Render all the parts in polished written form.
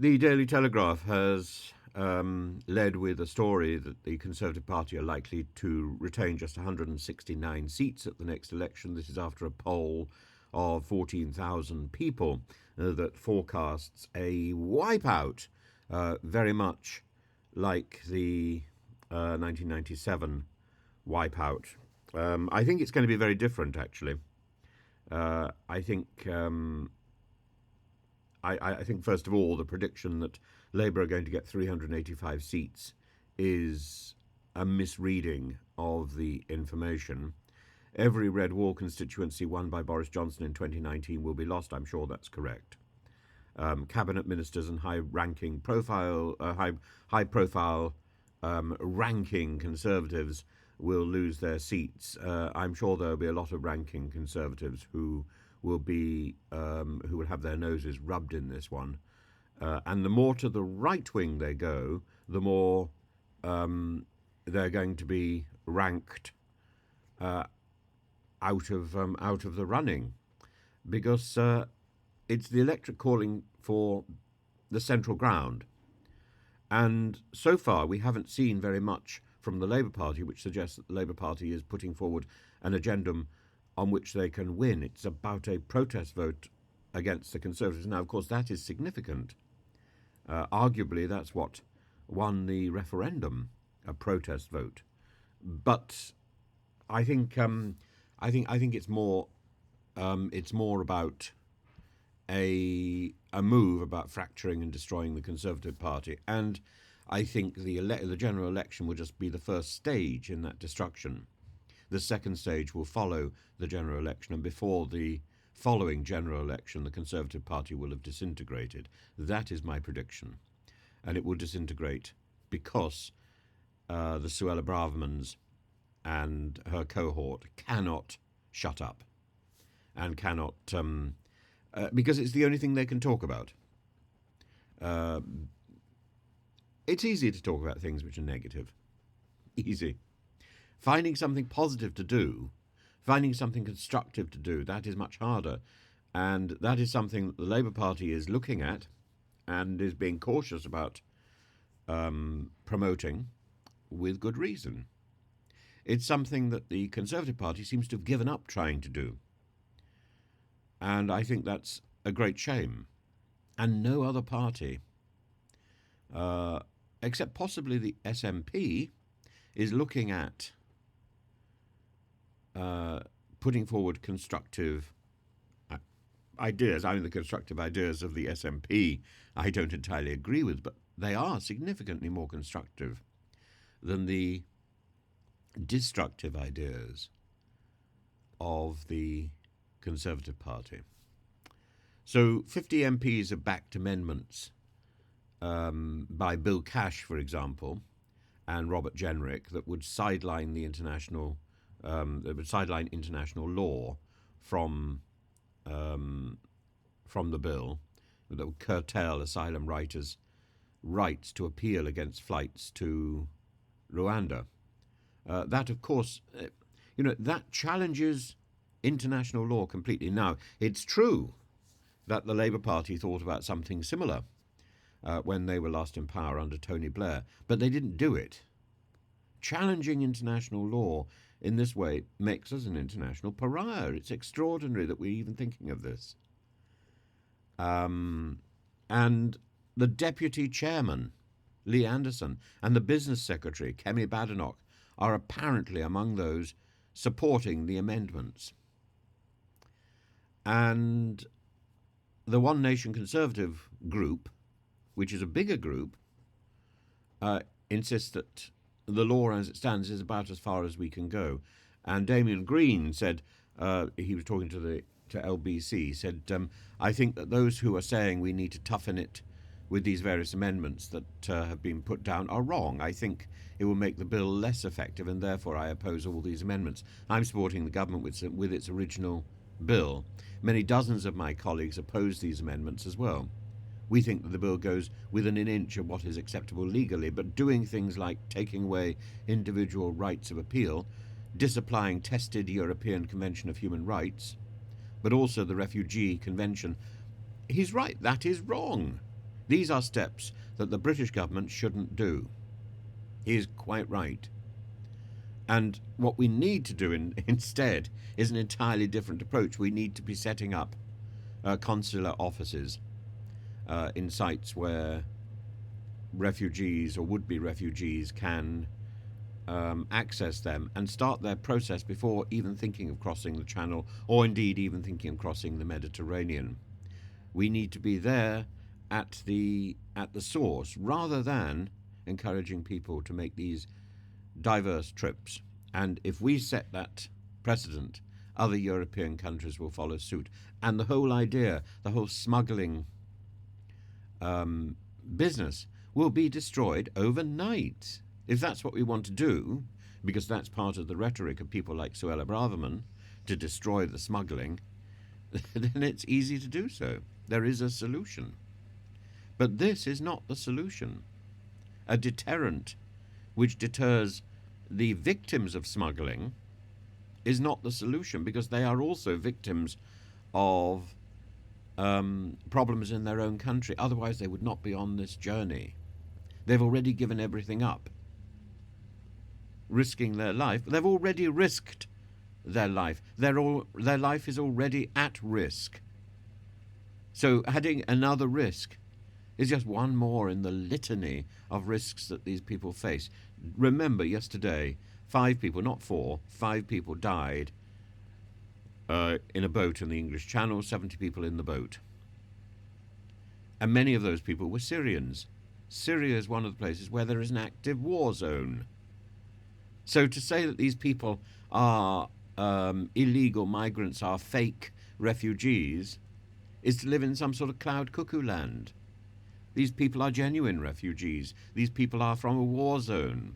The Daily Telegraph has led with a story that the Conservative Party are likely to retain just 169 seats at the next election. This is after a poll of 14,000 people that forecasts a wipeout, very much like the 1997 wipeout. I think it's going to be very different, actually. I think I think, first of all, the prediction that Labour are going to get 385 seats is a misreading of the information. Every Red Wall constituency won by Boris Johnson in 2019 will be lost. I'm sure that's correct. Cabinet ministers and high-ranking profile, high-profile ranking Conservatives will lose their seats. I'm sure there will be a lot of ranking Conservatives who will have their noses rubbed in this one. And the more to the right wing they go, the more they're going to be ranked out of the running, because it's the electorate calling for the central ground. And so far, we haven't seen very much from the Labour Party, which suggests that the Labour Party is putting forward an agenda on which they can win. It's about a protest vote against the Conservatives. Now, of course, that is significant. Arguably, that's what won the referendum, a protest vote. But I think it's more about a move about fracturing and destroying the Conservative Party. And I think the general election will just be the first stage in that destruction. The second stage will follow the general election, and before the following general election, the Conservative Party will have disintegrated. That is my prediction. And it will disintegrate because the Suella Bravermans and her cohort cannot shut up and cannot, because it's the only thing they can talk about. It's easy to talk about things which are negative. Easy. Finding something positive to do, finding something constructive to do, that is much harder. And that is something that the Labour Party is looking at and is being cautious about promoting with good reason. It's something that the Conservative Party seems to have given up trying to do. And I think that's a great shame. And no other party, except possibly the SNP, is looking at putting forward constructive ideas. I mean, the constructive ideas of the SNP I don't entirely agree with, but they are significantly more constructive than the destructive ideas of the Conservative Party. So 50 MPs have backed amendments by Bill Cash, for example, and Robert Jenrick that would sideline the international law from the bill, that would curtail asylum writers' rights to appeal against flights to Rwanda. That, of course, that challenges international law completely. Now, it's true that the Labour Party thought about something similar when they were last in power under Tony Blair, but they didn't do it. Challenging international law in this way makes us an international pariah. It's extraordinary that we're even thinking of this. And the deputy chairman, Lee Anderson, and the business secretary, Kemi Badenoch, are apparently among those supporting the amendments. And the One Nation Conservative group, which is a bigger group, insists that the law as it stands is about as far as we can go. And Damien Green said, he was talking to LBC, said, I think that those who are saying we need to toughen it with these various amendments that have been put down are wrong. I think it will make the bill less effective, and therefore I oppose all these amendments. I'm supporting the government with its original bill. Many dozens of my colleagues oppose these amendments as well. We think that the bill goes within an inch of what is acceptable legally, but doing things like taking away individual rights of appeal, disapplying tested European Convention of Human Rights, but also the Refugee Convention, he's right, that is wrong. These are steps that the British government shouldn't do. He is quite right. And what we need to do instead is an entirely different approach. We need to be setting up consular offices in sites where refugees or would-be refugees can access them and start their process before even thinking of crossing the Channel, or indeed even thinking of crossing the Mediterranean. We need to be there at the source, rather than encouraging people to make these diverse trips. And if we set that precedent, other European countries will follow suit. And the whole idea, the whole smuggling business will be destroyed overnight. If that's what we want to do, because that's part of the rhetoric of people like Suella Braverman, to destroy the smuggling, then it's easy to do so. There is a solution. But this is not the solution. A deterrent which deters the victims of smuggling is not the solution, because they are also victims of problems in their own country. Otherwise, they would not be on this journey. They've already given everything up, risking their life. They've already risked their life. Their life is already at risk. So adding another risk is just one more in the litany of risks that these people face. Remember, yesterday, 5 people, not 4, 5 people died in a boat in the English Channel, 70 people in the boat. And many of those people were Syrians. Syria is one of the places where there is an active war zone. So to say that these people are illegal migrants, are fake refugees, is to live in some sort of cloud cuckoo land. These people are genuine refugees. These people are from a war zone.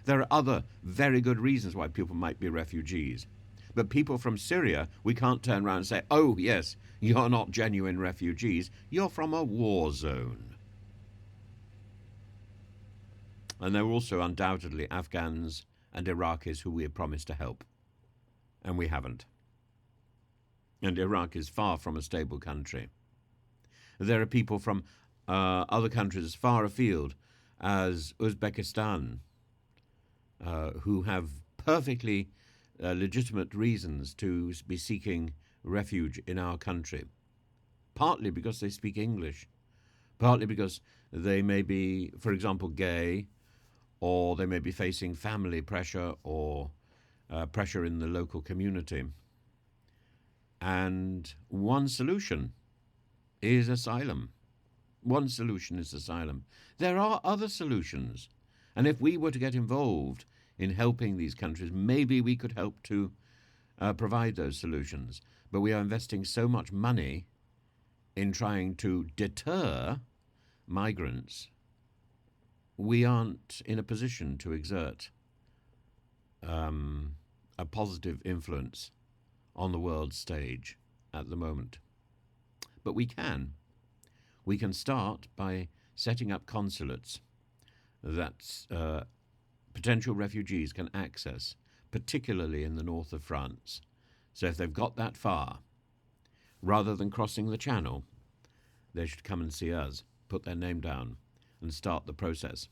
There are other very good reasons why people might be refugees. But people from Syria, we can't turn around and say, oh, yes, you're not genuine refugees. You're from a war zone. And there were also undoubtedly Afghans and Iraqis who we had promised to help. And we haven't. And Iraq is far from a stable country. There are people from other countries as far afield as Uzbekistan who have perfectly legitimate reasons to be seeking refuge in our country, partly because they speak English, partly because they may be, for example, gay, or they may be facing family pressure or pressure in the local community. And one solution is asylum. One solution is asylum. There are other solutions. And if we were to get involved in helping these countries, maybe we could help to provide those solutions. But we are investing so much money in trying to deter migrants, we aren't in a position to exert a positive influence on the world stage at the moment. But we can. We can start by setting up consulates that potential refugees can access, particularly in the north of France. So if they've got that far, rather than crossing the Channel, they should come and see us, put their name down, and start the process.